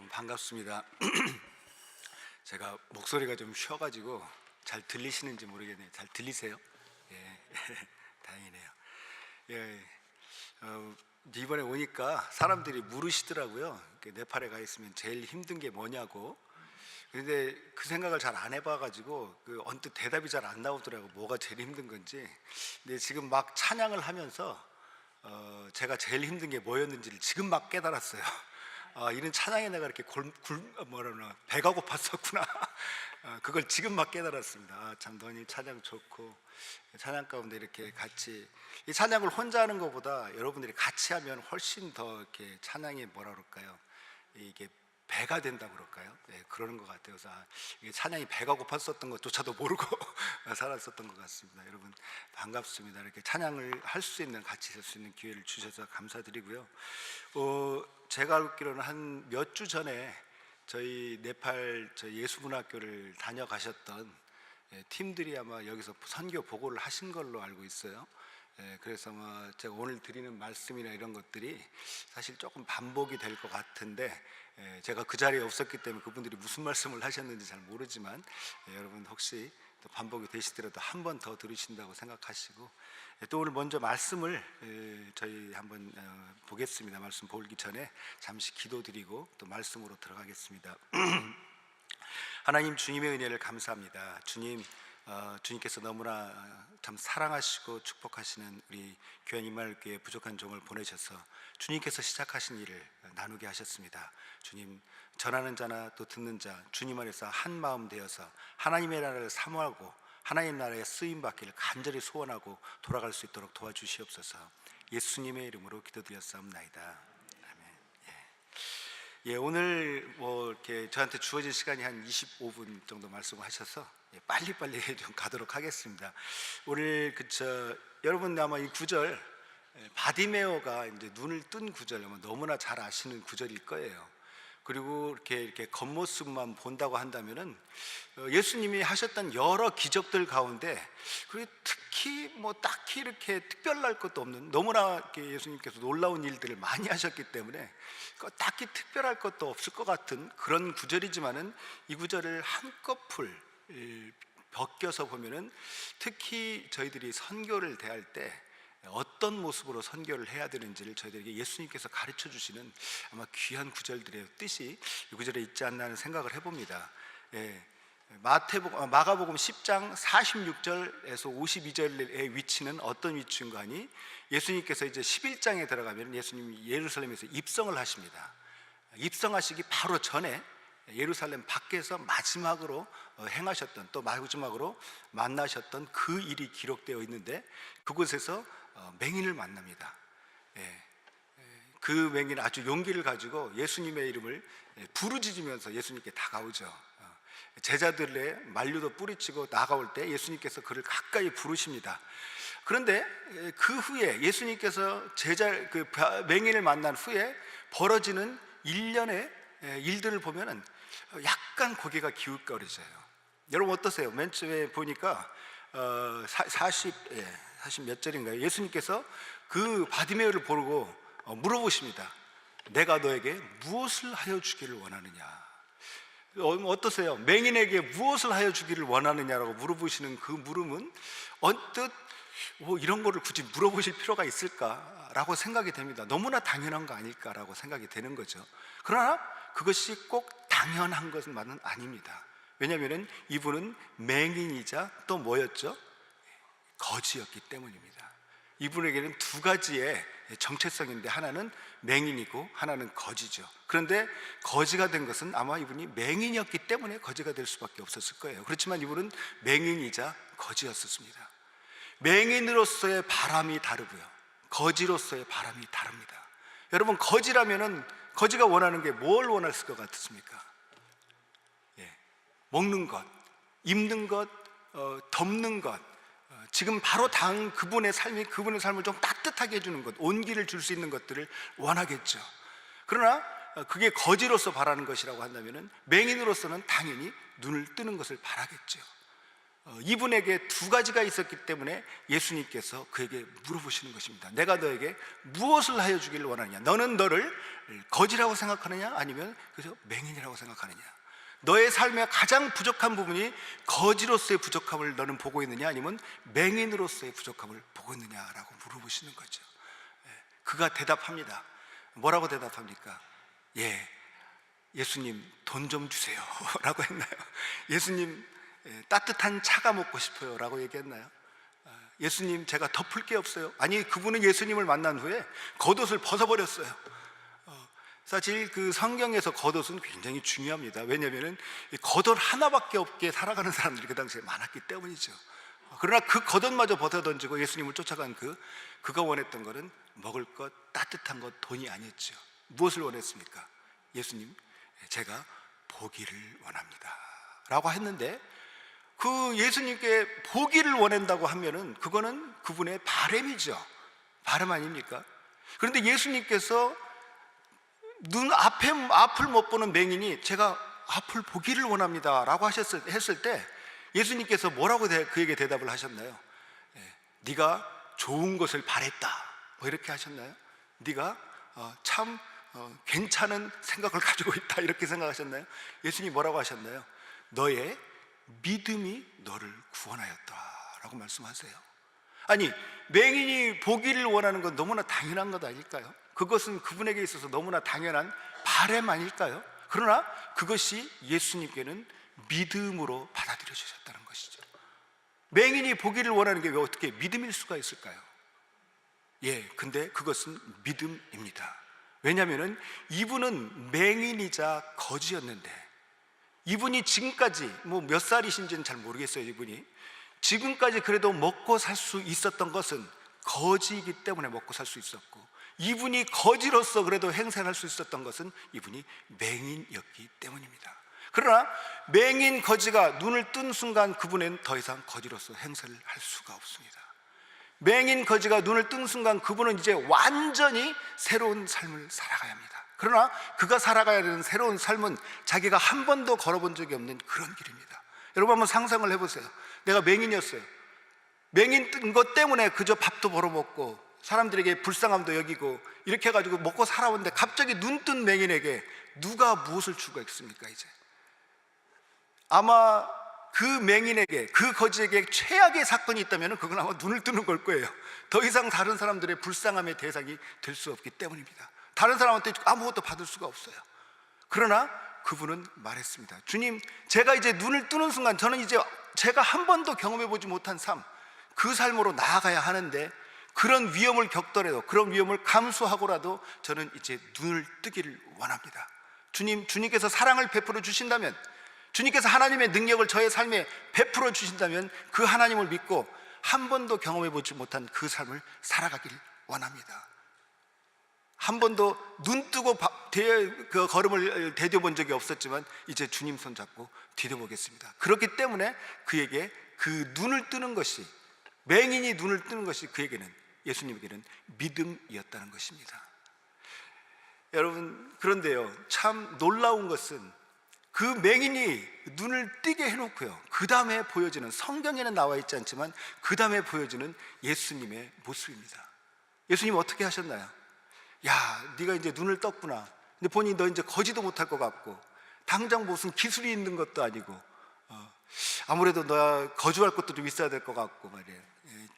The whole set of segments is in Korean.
여러분 반갑습니다. 제가 목소리가 좀 쉬어가지고 잘 들리시는지 모르겠네요. 잘 들리세요? 예, 다행이네요. 예, 이번에 오니까 사람들이 물으시더라고요. 네팔에 가 있으면 제일 힘든 게 뭐냐고. 근데 그 생각을 잘 안 해봐가지고 언뜻 대답이 잘 안 나오더라고요. 뭐가 제일 힘든 건지. 근데 지금 막 찬양을 하면서 제가 제일 힘든 게 뭐였는지를 지금 막 깨달았어요. 이런 찬양에 내가 이렇게 배가 고팠었구나. 그걸 지금 막 깨달았습니다. 참 너니 찬양 좋고, 찬양 가운데 이렇게 같이, 이 찬양을 혼자 하는 것보다 여러분들이 같이 하면 훨씬 더 이렇게 찬양이 뭐라 그럴까요? 이게 배가 된다고 그럴까요? 네, 그러는 것 같아요. 그래서 이게 찬양이 배가 고팠었던 것조차도 모르고 살았었던 것 같습니다. 여러분 반갑습니다. 이렇게 찬양을 할 수 있는, 같이 할 수 있는 기회를 주셔서 감사드리고요. 제가 알기로는 한 몇 주 전에 저희 네팔 예수문학교를 다녀가셨던 팀들이 아마 여기서 선교 보고를 하신 걸로 알고 있어요. 그래서 제가 오늘 드리는 말씀이나 이런 것들이 사실 조금 반복이 될 것 같은데, 제가 그 자리에 없었기 때문에 그분들이 무슨 말씀을 하셨는지 잘 모르지만, 여러분 혹시 또 반복이 되시더라도 한 번 더 들으신다고 생각하시고, 또 오늘 먼저 말씀을 저희 한번 보겠습니다. 말씀 보기 전에 잠시 기도드리고 또 말씀으로 들어가겠습니다. 하나님, 주님의 은혜를 감사합니다. 주님께서 너무나 참 사랑하시고 축복하시는 우리 교회 임마누엘교회 부족한 종을 보내셔서 주님께서 시작하신 일을 나누게 하셨습니다. 주님, 전하는 자나 또 듣는 자, 주님 안에서 한 마음 되어서 하나님의 나라를 사모하고 하나님 나라에 쓰임받기를 간절히 소원하고 돌아갈 수 있도록 도와주시옵소서. 예수님의 이름으로 기도드렸사옵나이다. 예, 오늘 이렇게 저한테 주어진 시간이 한 25분 정도 말씀을 하셔서 빨리빨리 좀 가도록 하겠습니다. 오늘 여러분 아마 이 구절, 바디메오가 이제 눈을 뜬 구절, 아마 너무나 잘 아시는 구절일 거예요. 그리고 이렇게 겉모습만 본다고 한다면은 예수님이 하셨던 여러 기적들 가운데, 그리고 특히 딱히 이렇게 특별할 것도 없는, 너무나 이렇게 예수님께서 놀라운 일들을 많이 하셨기 때문에 딱히 특별할 것도 없을 것 같은 그런 구절이지만은, 이 구절을 한꺼풀 벗겨서 보면은 특히 저희들이 선교를 대할 때 어떤 모습으로 선교를 해야 되는지를 저희들에게 예수님께서 가르쳐 주시는 아마 귀한 구절들의 뜻이 이 구절에 있지 않나 하는 생각을 해봅니다. 마가복음 10장 46절에서 52절의 위치는 어떤 위치인가 하니, 예수님께서 이제 11장에 들어가면 예수님이 예루살렘에서 입성을 하십니다. 입성하시기 바로 전에 예루살렘 밖에서 마지막으로 행하셨던, 또 마지막으로 만나셨던 그 일이 기록되어 있는데, 그곳에서 맹인을 만납니다. 그 맹인은 아주 용기를 가지고 예수님의 이름을 부르짖으면서 예수님께 다가오죠. 제자들의 만류도 뿌리치고 나가올 때 예수님께서 그를 가까이 부르십니다. 그런데 그 후에 예수님께서 맹인을 만난 후에 벌어지는 일련의 일들을 보면은 약간 고개가 기웃거려져요. 여러분 어떠세요? 맨 처음에 보니까 40 몇 절인가요? 예수님께서 그 바디메오를 보고 물어보십니다. 내가 너에게 무엇을 하여 주기를 원하느냐? 어떠세요? 맹인에게 무엇을 하여 주기를 원하느냐라고 물어보시는 그 물음은 언뜻 이런 거를 굳이 물어보실 필요가 있을까라고 생각이 됩니다. 너무나 당연한 거 아닐까라고 생각이 되는 거죠. 그러나 그것이 꼭 당연한 것은 아닙니다. 왜냐하면 이분은 맹인이자 또 뭐였죠? 거지였기 때문입니다. 이분에게는 두 가지의 정체성인데, 하나는 맹인이고 하나는 거지죠. 그런데 거지가 된 것은 아마 이분이 맹인이었기 때문에 거지가 될 수밖에 없었을 거예요. 그렇지만 이분은 맹인이자 거지였습니다. 맹인으로서의 바람이 다르고요, 거지로서의 바람이 다릅니다. 여러분, 거지라면은 거지가 원하는 게 뭘 원했을 것 같습니까? 먹는 것, 입는 것, 덮는 것, 지금 바로 당 그분의 삶을 좀 따뜻하게 해주는 것, 온기를 줄 수 있는 것들을 원하겠죠. 그러나 그게 거지로서 바라는 것이라고 한다면은, 맹인으로서는 당연히 눈을 뜨는 것을 바라겠죠. 이분에게 두 가지가 있었기 때문에 예수님께서 그에게 물어보시는 것입니다. 내가 너에게 무엇을 하여 주기를 원하느냐? 너는 너를 거지라고 생각하느냐? 아니면 그래서 맹인이라고 생각하느냐? 너의 삶의 가장 부족한 부분이 거지로서의 부족함을 너는 보고 있느냐? 아니면 맹인으로서의 부족함을 보고 있느냐라고 물어보시는 거죠. 그가 대답합니다. 뭐라고 대답합니까? 예수님 돈 좀 주세요 라고 했나요? 예수님 따뜻한 차가 먹고 싶어요 라고 얘기했나요? 예수님 제가 덮을 게 없어요. 아니, 그분은 예수님을 만난 후에 겉옷을 벗어버렸어요. 사실 그 성경에서 겉옷은 굉장히 중요합니다. 왜냐하면 겉옷 하나밖에 없게 살아가는 사람들이 그 당시에 많았기 때문이죠. 그러나 그 겉옷마저 벗어 던지고 예수님을 쫓아간 그가 원했던 것은 먹을 것, 따뜻한 것, 돈이 아니었죠. 무엇을 원했습니까? 예수님 제가 보기를 원합니다 라고 했는데, 그 예수님께 보기를 원한다고 하면은 그거는 그분의 바람이죠. 바람 아닙니까? 그런데 예수님께서 앞을 못 보는 맹인이 제가 앞을 보기를 원합니다 라고 했을 때 예수님께서 뭐라고 그에게 대답을 하셨나요? 네가 좋은 것을 바랬다 뭐 이렇게 하셨나요? 네가 참 괜찮은 생각을 가지고 있다 이렇게 생각하셨나요? 예수님이 뭐라고 하셨나요? 너의 믿음이 너를 구원하였다 라고 말씀하세요. 아니, 맹인이 보기를 원하는 건 너무나 당연한 것 아닐까요? 그것은 그분에게 있어서 너무나 당연한 바람 아닐까요? 그러나 그것이 예수님께는 믿음으로 받아들여 주셨다는 것이죠. 맹인이 보기를 원하는 게 왜 어떻게 믿음일 수가 있을까요? 근데 그것은 믿음입니다. 왜냐하면 이분은 맹인이자 거지였는데, 이분이 지금까지 몇 살이신지는 잘 모르겠어요. 이분이 지금까지 그래도 먹고 살 수 있었던 것은 거지이기 때문에 먹고 살 수 있었고, 이분이 거지로서 그래도 행세할 수 있었던 것은 이분이 맹인이었기 때문입니다. 그러나 맹인 거지가 눈을 뜬 순간 그분은 더 이상 거지로서 행세를 할 수가 없습니다. 맹인 거지가 눈을 뜬 순간 그분은 이제 완전히 새로운 삶을 살아가야 합니다. 그러나 그가 살아가야 되는 새로운 삶은 자기가 한 번도 걸어본 적이 없는 그런 길입니다. 여러분 한번 상상을 해보세요. 내가 맹인이었어요. 맹인 뜬 것 때문에 그저 밥도 벌어먹고 사람들에게 불쌍함도 여기고 이렇게 해가지고 먹고 살아오는데 갑자기 눈 뜬 맹인에게 누가 무엇을 주겠습니까? 이제 아마 그 맹인에게, 그 거지에게 최악의 사건이 있다면 그건 아마 눈을 뜨는 걸 거예요. 더 이상 다른 사람들의 불쌍함의 대상이 될 수 없기 때문입니다. 다른 사람한테 아무것도 받을 수가 없어요. 그러나 그분은 말했습니다. 주님, 제가 이제 눈을 뜨는 순간 저는 이제 제가 한 번도 경험해보지 못한 삶, 그 삶으로 나아가야 하는데, 그런 위험을 겪더라도, 그런 위험을 감수하고라도 저는 이제 눈을 뜨기를 원합니다. 주님께서 사랑을 베풀어 주신다면, 주님께서 하나님의 능력을 저의 삶에 베풀어 주신다면 그 하나님을 믿고 한 번도 경험해보지 못한 그 삶을 살아가길 원합니다. 한 번도 눈 뜨고 그 걸음을 디뎌본 적이 없었지만 이제 주님 손잡고 디뎌보겠습니다. 그렇기 때문에 그에게 그 눈을 뜨는 것이, 맹인이 눈을 뜨는 것이 그에게는, 예수님에게는 믿음이었다는 것입니다. 여러분, 그런데요, 참 놀라운 것은 그 맹인이 눈을 뜨게 해놓고요, 그 다음에 보여지는, 성경에는 나와 있지 않지만 그 다음에 보여지는 예수님의 모습입니다. 예수님 어떻게 하셨나요? 야, 네가 이제 눈을 떴구나. 근데 보니 너 이제 거지도 못할 것 같고, 당장 무슨 기술이 있는 것도 아니고, 아무래도 너 거주할 것도 좀 있어야 될 것 같고 말이에요.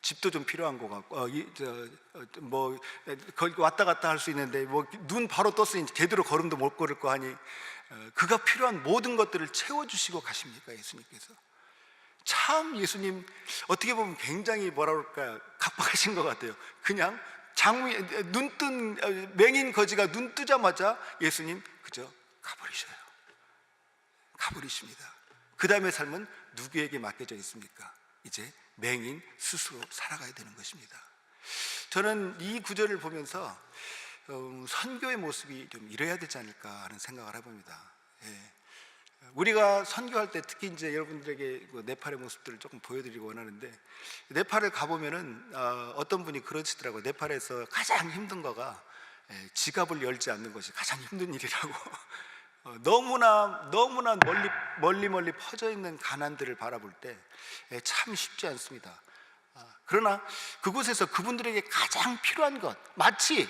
집도 좀 필요한 것 같고, 거기 왔다 갔다 할 수 있는데 눈 바로 떴으니 제대로 걸음도 못 걸을 거 하니, 그가 필요한 모든 것들을 채워주시고 가십니까? 예수님께서. 참 예수님 어떻게 보면 굉장히 뭐라 그럴까요? 각박하신 것 같아요. 그냥 맹인 거지가 눈 뜨자마자 예수님 그저 가버리십니다. 그 다음의 삶은 누구에게 맡겨져 있습니까? 이제 맹인 스스로 살아가야 되는 것입니다. 저는 이 구절을 보면서 선교의 모습이 좀 이래야 되지 않을까 하는 생각을 해봅니다. 우리가 선교할 때 특히 이제 여러분들에게 네팔의 모습들을 조금 보여드리고 원하는데, 네팔을 가보면은 어떤 분이 그러시더라고요. 네팔에서 가장 힘든 거가 지갑을 열지 않는 것이 가장 힘든 일이라고. 너무나 멀리 퍼져 있는 가난들을 바라볼 때 참 쉽지 않습니다. 그러나 그곳에서 그분들에게 가장 필요한 것, 마치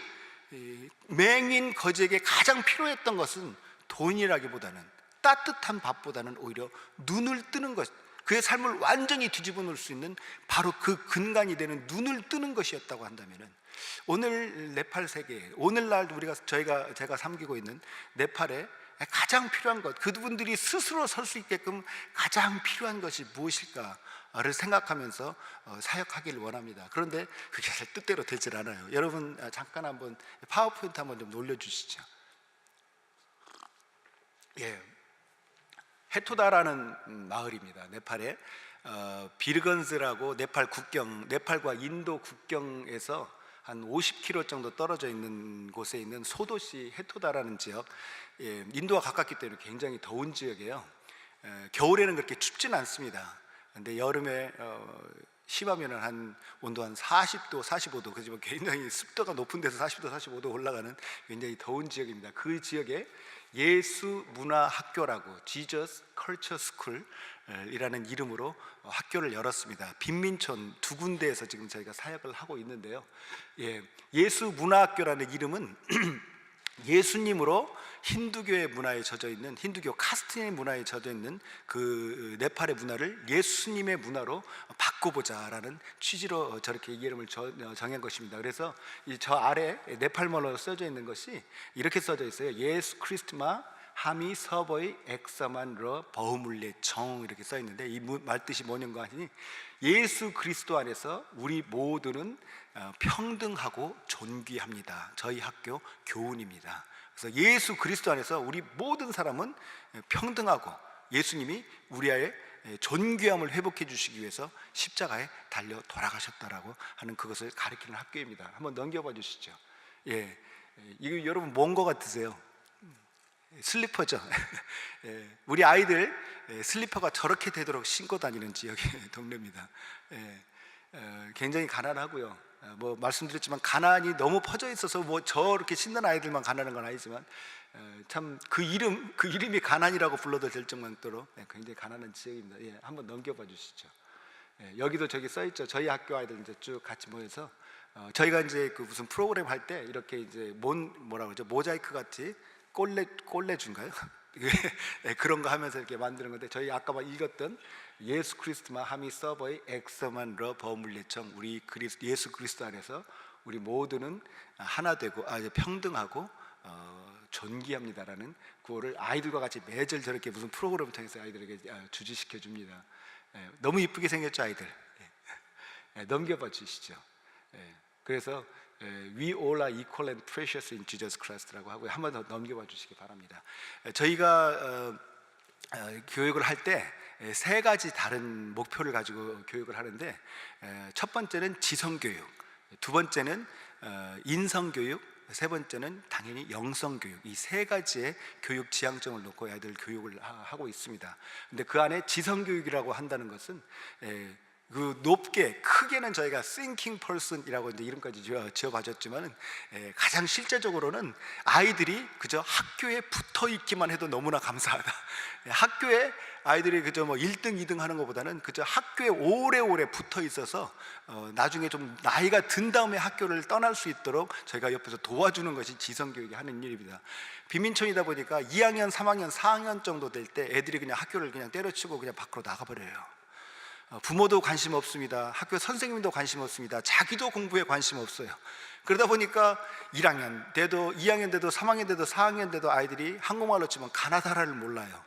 맹인 거지에게 가장 필요했던 것은 돈이라기보다는, 따뜻한 밥보다는 오히려 눈을 뜨는 것, 그의 삶을 완전히 뒤집어 놓을 수 있는 바로 그 근간이 되는 눈을 뜨는 것이었다고 한다면, 오늘 네팔 세계, 오늘날 제가 섬기고 있는 네팔에 가장 필요한 것, 그분들이 스스로 설 수 있게끔 가장 필요한 것이 무엇일까를 생각하면서 사역하기를 원합니다. 그런데 그게 잘 뜻대로 되질 않아요. 여러분 잠깐 한번 파워포인트 한번 좀 올려주시죠. 예, 헤토다라는 마을입니다. 네팔에 비르건스라고 네팔과 인도 국경에서 한 50km 정도 떨어져 있는 곳에 있는 소도시 헤토다라는 지역, 인도와 가깝기 때문에 굉장히 더운 지역이에요. 겨울에는 그렇게 춥지는 않습니다. 근데 여름에 심하면 한 온도 한 40도, 45도, 그지만 굉장히 습도가 높은 데서 40도, 45도 올라가는 굉장히 더운 지역입니다. 그 지역에 예수 문화 학교라고 Jesus Culture School 이라는 이름으로 학교를 열었습니다. 빈민촌 두 군데에서 지금 저희가 사역을 하고 있는데요. 예수 문화학교라는 이름은 예수님으로 힌두교의 문화에 젖어 있는, 힌두교 카스트의 문화에 젖어 있는 그 네팔의 문화를 예수님의 문화로 바꿔보자라는 취지로 저렇게 이름을 정한 것입니다. 그래서 저 아래 네팔말로 써져 있는 것이 이렇게 써져 있어요. 예수 크리스트마 하미 서버의 엑사만러 버물레 정, 이렇게 써 있는데 이 말뜻이 뭐냐고 하니, 예수 그리스도 안에서 우리 모두는 평등하고 존귀합니다. 저희 학교 교훈입니다. 그래서 예수 그리스도 안에서 우리 모든 사람은 평등하고, 예수님이 우리의 존귀함을 회복해 주시기 위해서 십자가에 달려 돌아가셨다라고 하는 그것을 가리키는 학교입니다. 한번 넘겨봐 주시죠. 이거 여러분 뭔 거 같으세요? 슬리퍼죠. 우리 아이들 슬리퍼가 저렇게 되도록 신고 다니는 지역의 동네입니다. 굉장히 가난하고요. 뭐 말씀드렸지만 가난이 너무 퍼져 있어서 뭐 저렇게 신는 아이들만 가난한 건 아니지만, 참 그 이름이 가난이라고 불러도 될 정도로 굉장히 가난한 지역입니다. 한번 넘겨봐 주시죠. 여기도 저기 써 있죠. 저희 학교 아이들 이제 쭉 같이 모여서 저희가 이제 그 무슨 프로그램 할 때 이렇게 이제 뭐라고 그러죠? 모자이크 같이 꼴레준가요? 그런 거 하면서 이렇게 만드는 건데, 저희 아까 읽었던 예수 그리스트마 하미 서버의 엑서만 러 버물레청, 우리 예수 그리스도 안에서 우리 모두는 하나 되고 평등하고 존귀합니다라는 구호를 아이들과 같이 매절 저렇게 무슨 프로그램을 통해서 아이들에게 주지시켜 줍니다. 너무 이쁘게 생겼죠, 아이들? 넘겨봐 주시죠. 그래서 We all are equal and precious in Jesus Christ라고 하고요. 한 번 더 넘겨봐 주시기 바랍니다. 저희가 교육을 할 때 세 가지 다른 목표를 가지고 교육을 하는데, 첫 번째는 지성교육, 두 번째는 인성교육, 세 번째는 당연히 영성교육, 이 세 가지의 교육 지향점을 놓고 아이들 교육을 하고 있습니다. 근데 그 안에 지성교육이라고 한다는 것은 그 높게, 크게는 저희가 thinking person이라고 이제 이름까지 지어봐줬지만은, 가장 실제적으로는 아이들이 그저 학교에 붙어 있기만 해도 너무나 감사하다. 학교에 아이들이 그저 뭐 1등, 2등 하는 것보다는 그저 학교에 오래오래 붙어 있어서 나중에 좀 나이가 든 다음에 학교를 떠날 수 있도록 저희가 옆에서 도와주는 것이 지성교육이 하는 일입니다. 빈민촌이다 보니까 2학년, 3학년, 4학년 정도 될 때 애들이 그냥 학교를 그냥 때려치고 그냥 밖으로 나가버려요. 부모도 관심 없습니다. 학교 선생님도 관심 없습니다. 자기도 공부에 관심 없어요. 그러다 보니까 1학년 돼도 2학년 돼도 3학년 돼도 4학년 돼도 아이들이 한국말로 치면 가나다라를 몰라요.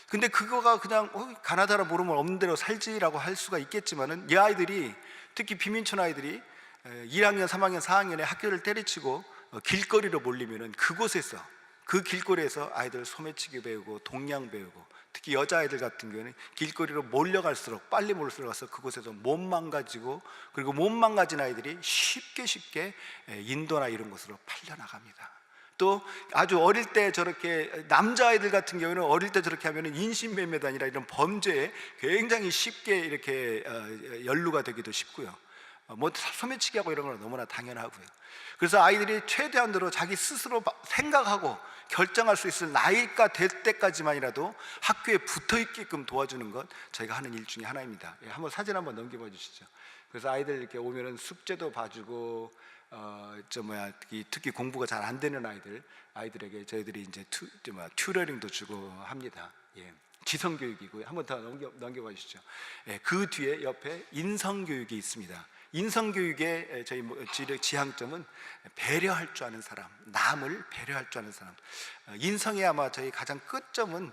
근데 그거가 그냥 가나다라 모르면 없는 대로 살지라고 할 수가 있겠지만은, 이 아이들이, 특히 비민촌 아이들이 1학년, 3학년, 4학년에 학교를 때려치고 길거리로 몰리면은 그곳에서, 그 길거리에서 아이들 소매치기 배우고 동양 배우고, 특히 여자아이들 같은 경우는 길거리로 몰려갈수록, 빨리 몰려가서 그곳에서 몸 망가지고, 그리고 몸 망가진 아이들이 쉽게 인도나 이런 곳으로 팔려나갑니다. 또 아주 어릴 때 저렇게, 남자아이들 같은 경우는 어릴 때 저렇게 하면 인신매매도 아니라 이런 범죄에 굉장히 쉽게 이렇게 연루가 되기도 쉽고요. 뭐 소매치기 하고 이런 건 너무나 당연하고요. 그래서 아이들이 최대한으로 자기 스스로 생각하고 결정할 수 있을 나이가 될 때까지만이라도 학교에 붙어 있게끔 도와주는 것 저희가 하는 일 중에 하나입니다. 한번 사진 한번 넘겨봐 주시죠. 그래서 아이들 이렇게 오면은 숙제도 봐주고 특히 공부가 잘 안 되는 아이들에게 저희들이 이제 튜러링도 주고 합니다. 지성 교육이고요. 한번 더 넘겨봐 주시죠. 그 뒤에 옆에 인성 교육이 있습니다. 인성 교육의 저희 지향점은 배려할 줄 아는 사람, 남을 배려할 줄 아는 사람. 인성의 아마 저희 가장 끝점은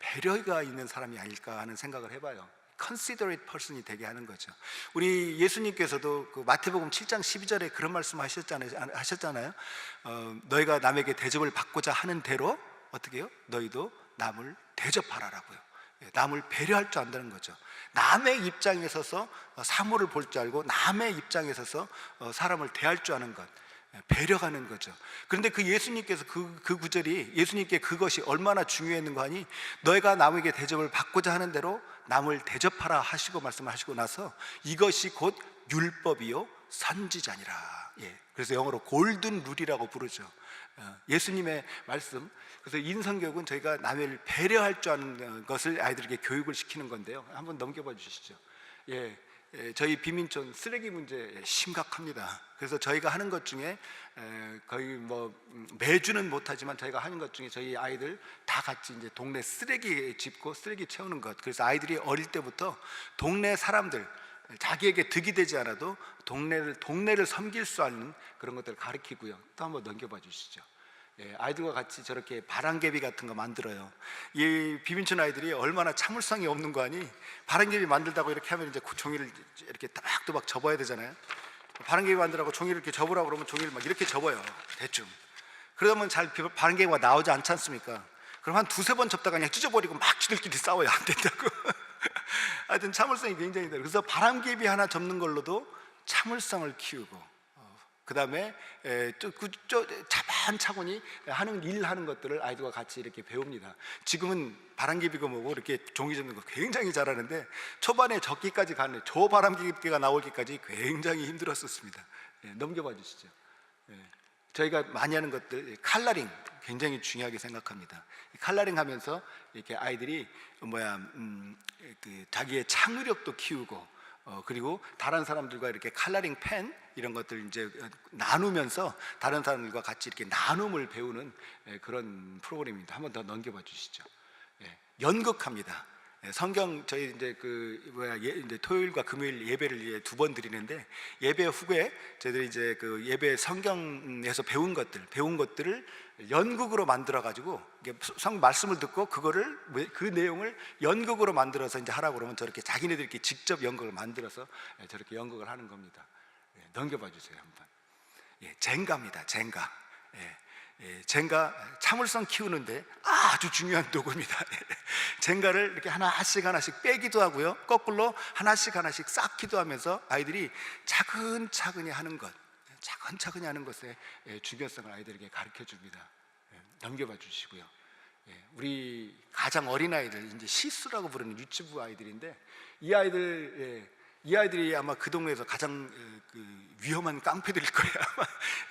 배려가 있는 사람이 아닐까 하는 생각을 해봐요. considerate person이 되게 하는 거죠. 우리 예수님께서도 그 마태복음 7장 12절에 그런 말씀 하셨잖아요. 너희가 남에게 대접을 받고자 하는 대로 어떻게 해요? 너희도 남을 대접하라라고요. 남을 배려할 줄 안다는 거죠. 남의 입장에 서서 사물을 볼 줄 알고 남의 입장에 서서 사람을 대할 줄 아는 것, 배려하는 거죠. 그런데 그 예수님께서 그 구절이 예수님께 그것이 얼마나 중요했는가 하니 너희가 남에게 대접을 받고자 하는 대로 남을 대접하라 하시고 말씀하시고 나서 이것이 곧 율법이요 선지자니라. 그래서 영어로 골든 룰이라고 부르죠. 예수님의 말씀. 그래서 인성교육은 저희가 남을 배려할 줄 아는 것을 아이들에게 교육을 시키는 건데요. 한번 넘겨봐 주시죠. 저희 비민촌 쓰레기 문제 심각합니다. 그래서 저희가 하는 것 중에 거의 매주는 못하지만 저희가 하는 것 중에 저희 아이들 다 같이 이제 동네 쓰레기 짚고 쓰레기 채우는 것. 그래서 아이들이 어릴 때부터 동네 사람들 자기에게 득이 되지 않아도 동네를 섬길 수 있는 그런 것들을 가르치고요. 또 한번 넘겨봐 주시죠. 아이들과 같이 저렇게 바람개비 같은 거 만들어요. 이 비민촌 아이들이 얼마나 참을성이 없는 거 아니? 바람개비 만들다고 이렇게 하면 이제 종이를 이렇게 따박따박 접어야 되잖아요. 바람개비 만들라고 종이를 이렇게 접으라고 그러면 종이를 막 이렇게 접어요. 대충. 그러면 잘 바람개비가 나오지 않지 않습니까? 그럼 한 두세 번 접다가 그냥 찢어버리고 막 지들끼리 싸워요. 안 된다고. 하여튼 참을성이 굉장히 돼요. 그래서 바람개비 하나 접는 걸로도 참을성을 키우고 그 다음에 차분차분히 하는 것들을 아이들과 같이 이렇게 배웁니다. 지금은 바람개비가 뭐고 이렇게 종이 접는 거 굉장히 잘하는데 초반에 접기까지 가는 저 바람개비가 나오기까지 굉장히 힘들었었습니다. 넘겨봐 주시죠. 저희가 많이 하는 것들 칼라링 굉장히 중요하게 생각합니다. 칼라링 하면서 이렇게 아이들이 자기의 창의력도 키우고 그리고 다른 사람들과 이렇게 칼라링 펜 이런 것들 이제 나누면서 다른 사람들과 같이 이렇게 나눔을 배우는 그런 프로그램입니다. 한번 더 넘겨봐 주시죠. 연극합니다. 성경 저희 이제 이제 토요일과 금요일 예배를 이제 2번 드리는데 예배 후에 저희들이 이제 그 예배 성경에서 배운 것들을 연극으로 만들어 가지고 성 말씀을 듣고 그 내용을 연극으로 만들어서 이제 하라고 그러면 저렇게 자기네들끼리 직접 연극을 만들어서 저렇게 연극을 하는 겁니다. 넘겨봐 주세요 한번. 젠가입니다. 젠가. 젠가 참을성 키우는데 아주 중요한 도구입니다. 젠가를 이렇게 하나씩 빼기도 하고요, 거꾸로 하나씩 쌓기도 하면서 아이들이 차근차근히 하는 것의 중요성을 아이들에게 가르쳐 줍니다. 넘겨봐 주시고요. 우리 가장 어린 아이들, 이제 시수라고 부르는 유치부 아이들인데 이 아이들이 아마 그 동네에서 가장 위험한 깡패들일 거예요. 아마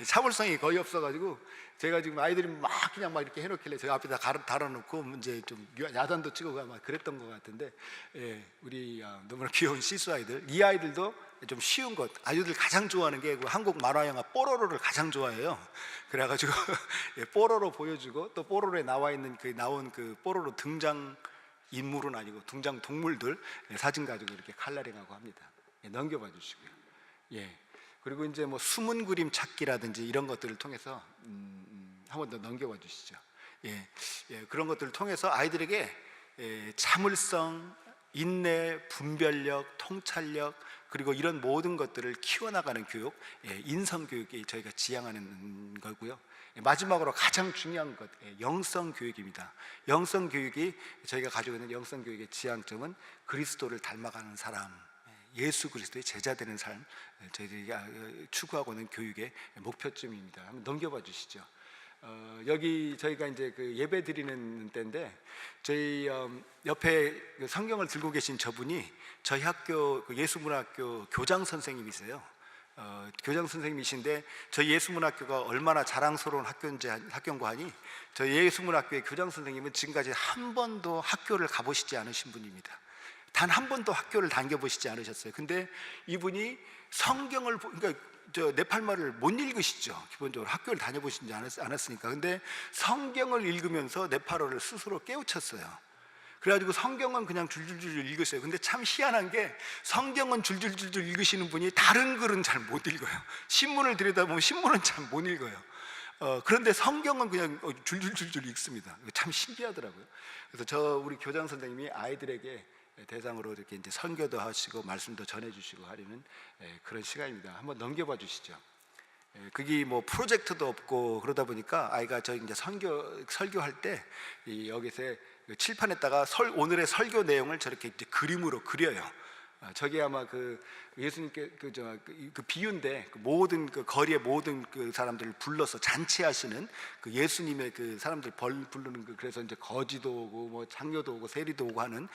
참을성이 거의 없어가지고 제가 지금 아이들이 그냥 이렇게 해놓길래 제가 앞에다 달아놓고 이제 좀 야단도 치고 아마 그랬던 것 같은데, 우리 너무나 귀여운 시수 아이들, 이 아이들도 좀 쉬운 것, 아이들 가장 좋아하는 게 한국 만화 영화 뽀로로를 가장 좋아해요. 그래가지고 뽀로로 보여주고 또 뽀로로에 나온 그 뽀로로 등장 인물은 아니고 등장 동물들 사진 가지고 이렇게 칼라링하고 합니다. 넘겨봐 주시고요. 그리고 이제 숨은 그림 찾기라든지 이런 것들을 통해서 한 번 더 넘겨봐 주시죠. 그런 것들을 통해서 아이들에게 참을성, 인내, 분별력, 통찰력, 그리고 이런 모든 것들을 키워나가는 교육, 인성 교육이 저희가 지향하는 거고요. 마지막으로 가장 중요한 것, 영성 교육입니다. 영성 교육이 저희가 가지고 있는 영성 교육의 지향점은 그리스도를 닮아가는 사람, 예수 그리스도의 제자 되는 삶, 저희들이 추구하고 있는 교육의 목표점입니다. 한번 넘겨봐 주시죠. 여기 저희가 이제 그 예배 드리는 때인데 저희 옆에 그 성경을 들고 계신 저분이 저희 학교 그 예수문학교 교장 선생님이세요. 교장 선생님이신데 저희 예수문학교가 얼마나 자랑스러운 학교인가 하니 저희 예수문학교의 교장 선생님은 지금까지 한 번도 학교를 가보시지 않으신 분입니다. 단 한 번도 학교를 다녀보시지 않으셨어요. 근데 이분이 성경을 그러니까 저 네팔말을 못 읽으시죠. 기본적으로 학교를 다녀보시지 않았으니까. 근데 성경을 읽으면서 네팔어를 스스로 깨우쳤어요. 그래가지고 성경은 그냥 줄줄줄 읽으세요. 근데 참 희한한 게 성경은 줄줄줄 읽으시는 분이 다른 글은 잘 못 읽어요. 신문을 들여다보면 신문은 잘 못 읽어요. 그런데 성경은 그냥 줄줄줄줄 읽습니다. 참 신기하더라고요. 그래서 저 우리 교장 선생님이 아이들에게 대상으로 이렇게 이제 선교도 하시고 말씀도 전해주시고 하려는 그런 시간입니다. 한번 넘겨봐 주시죠. 그게 뭐 프로젝트도 없고 그러다 보니까 아이가 저희 이제 설교할 때 여기서 칠판에다가 오늘의 설교 내용을 저렇게 이제 그림으로 그려요. 저게 아마 그 예수님께 그 비유인데 그 모든 그 거리의 모든 그 사람들을 불러서 잔치하시는 그 예수님의 그 사람들 부르는 그 그래서 이제 거지도 오고 뭐 장녀도 오고 세리도 오고 하는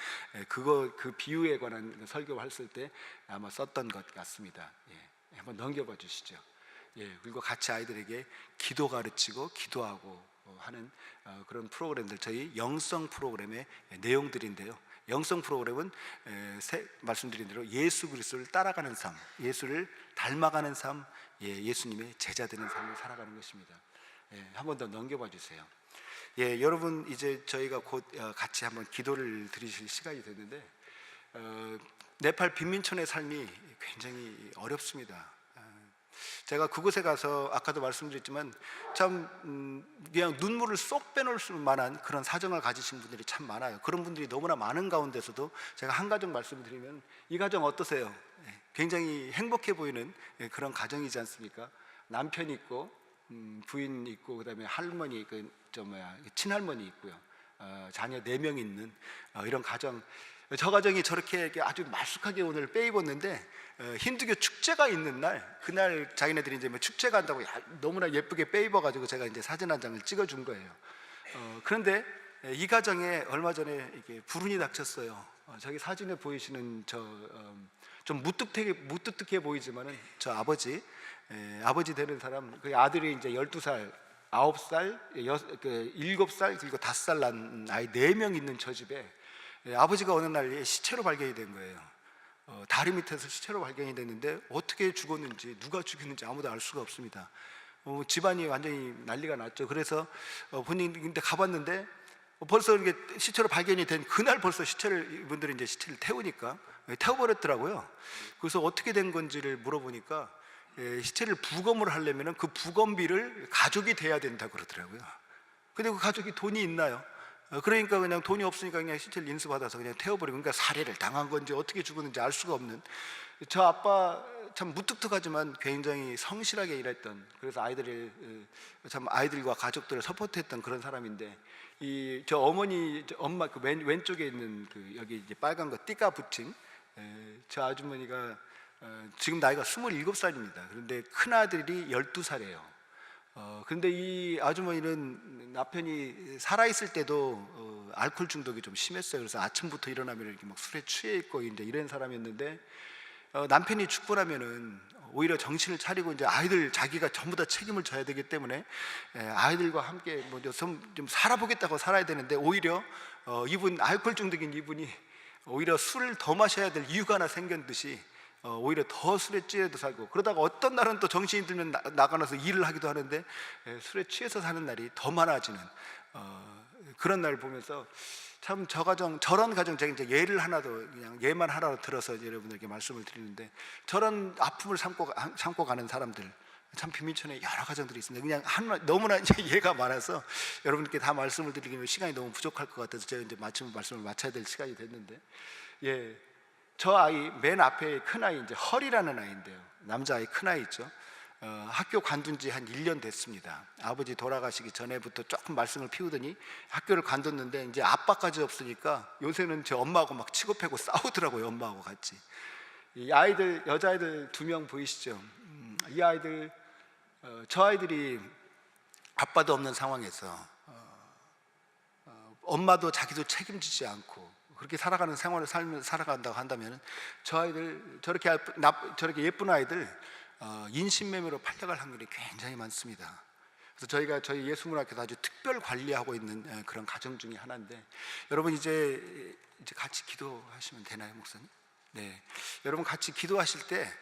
그 비유에 관한 설교를 했을 때 아마 썼던 것 같습니다. 한번 넘겨봐 주시죠. 그리고 같이 아이들에게 기도 가르치고 기도하고 하는 그런 프로그램들 저희 영성 프로그램의 내용들인데요. 영성 프로그램은 말씀드린 대로 예수 그리스도를 따라가는 삶, 예수를 닮아가는 삶, 예수님의 제자 되는 삶을 살아가는 것입니다. 한 번 더 넘겨봐 주세요. 여러분 이제 저희가 곧 같이 한번 기도를 드리실 시간이 됐는데 네팔 빈민촌의 삶이 굉장히 어렵습니다. 제가 그곳에 가서 아까도 말씀드렸지만 참 그냥 눈물을 쏙 빼놓을 만한 그런 사정을 가지신 분들이 참 많아요. 그런 분들이 너무나 많은 가운데서도 제가 한 가정 말씀드리면 이 가정 어떠세요? 굉장히 행복해 보이는 그런 가정이지 않습니까? 남편이 있고 부인 있고 그다음에 할머니 친할머니 있고요. 자녀 4명 있는 이런 가정. 저 가정이 저렇게 아주 말쑥하게 오늘 빼입었는데 힌두교 축제가 있는 날 그날 자기네들이 이제 뭐 축제가 한다고 너무나 예쁘게 빼입어가지고 제가 이제 사진 한 장을 찍어준 거예요. 그런데 이 가정에 얼마 전에 이게 불운이 닥쳤어요. 저기 사진에 보이시는 좀 무뚝뚝해 보이지만은 저 아버지 되는 사람 그 아들이 이제 12살 9살 7살 그리고 5살 난 아이 4명 있는 저 집에 아버지가 어느 날 시체로 발견이 된 거예요. 다리 밑에서 시체로 발견이 됐는데 어떻게 죽었는지 누가 죽였는지 아무도 알 수가 없습니다. 집안이 완전히 난리가 났죠. 그래서 본인인데 가봤는데 벌써 이렇게 시체로 발견이 된 그날 벌써 이분들이 이제 시체를 태우니까 태워버렸더라고요. 그래서 어떻게 된 건지를 물어보니까 시체를 부검을 하려면 그 부검비를 가족이 돼야 된다 그러더라고요. 근데 그 가족이 돈이 있나요? 그러니까 그냥 돈이 없으니까 그냥 시체를 인수받아서 그냥 태워버리고, 그러니까 살해를 당한 건지 어떻게 죽었는지 알 수가 없는, 저 아빠 참 무뚝뚝하지만 굉장히 성실하게 일했던, 그래서 참 아이들과 가족들을 서포트했던 그런 사람인데, 저 어머니, 엄마 그 왼쪽에 있는 그 여기 이제 빨간 거 띠까 붙임 저 아주머니가 지금 나이가 27살입니다. 그런데 큰 아들이 12살이에요. 그런데 이 아주머니는 남편이 살아있을 때도 알코올 중독이 좀 심했어요. 그래서 아침부터 일어나면 이렇게 막 술에 취해 있고 이제 이런 사람이었는데, 남편이 죽고 나면은 오히려 정신을 차리고 이제 자기가 전부 다 책임을 져야 되기 때문에 아이들과 함께 뭐 좀 살아보겠다고 살아야 되는데, 오히려 알코올 중독인 이분이 오히려 술을 더 마셔야 될 이유가 하나 생겼듯이 오히려 더 술에 취해서 살고, 그러다가 어떤 날은 또 정신이 들면 나가서 일을 하기도 하는데 술에 취해서 사는 날이 더 많아지는 그런 날을 보면서 참 저런 가정, 제가 이제 예만 하나로 들어서 여러분들에게 말씀을 드리는데, 저런 아픔을 참고 가는 사람들, 참 빈민촌에 여러 가정들이 있습니다. 그냥 너무나 이제 예가 많아서 여러분께 다 말씀을 드리기는 시간이 너무 부족할 것 같아서 제가 이제 말씀을 마쳐야 될 시간이 됐는데, 저 아이 맨 앞에 큰 아이, 이제 헐이라는 아이인데요, 남자아이 큰 아이 있죠. 학교 관둔 지 한 1년 됐습니다. 아버지 돌아가시기 전에부터 조금 말씀을 피우더니 학교를 관뒀는데, 이제 아빠까지 없으니까 요새는 제 엄마하고 막 치고 패고 싸우더라고요. 엄마하고 같이. 이 아이들, 여자아이들 2명 보이시죠? 이 아이들, 저 아이들이 아빠도 없는 상황에서 엄마도 자기도 책임지지 않고 그렇게 살아가는 생활을 살아간다고 한다면 저 아이들 저렇게 예쁜 아이들 인신매매로 팔려갈 확률이 굉장히 많습니다. 그래서 저희가 저희 예수문학교에서 아주 특별 관리하고 있는 그런 가정 중에 하나인데, 여러분 이제 같이 기도하시면 되나요, 목사님? 네, 여러분 같이 기도하실 때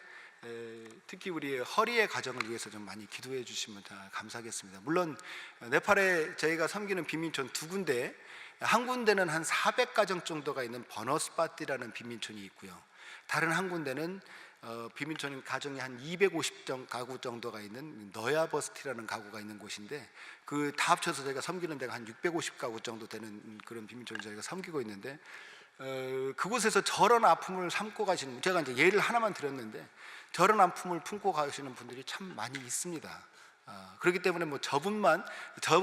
특히 우리 허리의 가정을 위해서 좀 많이 기도해 주시면 다 감사하겠습니다. 물론 네팔에 저희가 섬기는 빈민촌 두 군데, 한 군데는 한 400가정 정도가 있는 버너스바티라는 빈민촌이 있고요, 다른 한 군데는 빈민촌 가정이 한 250가구 정도가 있는 너야버스티라는 가구가 있는 곳인데, 그 다 합쳐서 저희가 섬기는 데가 한 650가구 정도 되는 그런 빈민촌을 저희가 섬기고 있는데, 그곳에서 저런 아픔을 삶고 가시는, 제가 이제 예를 하나만 드렸는데 저런 아픔을 품고 가시는 분들이 참 많이 있습니다. 그렇기 때문에 뭐 저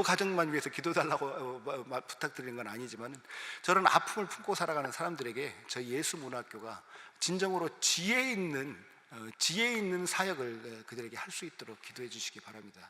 가정만 위해서 기도달라고 부탁드리는 건 아니지만, 저런 아픔을 품고 살아가는 사람들에게 저희 예수문학교가 진정으로 지혜 있는 사역을 그들에게 할 수 있도록 기도해 주시기 바랍니다.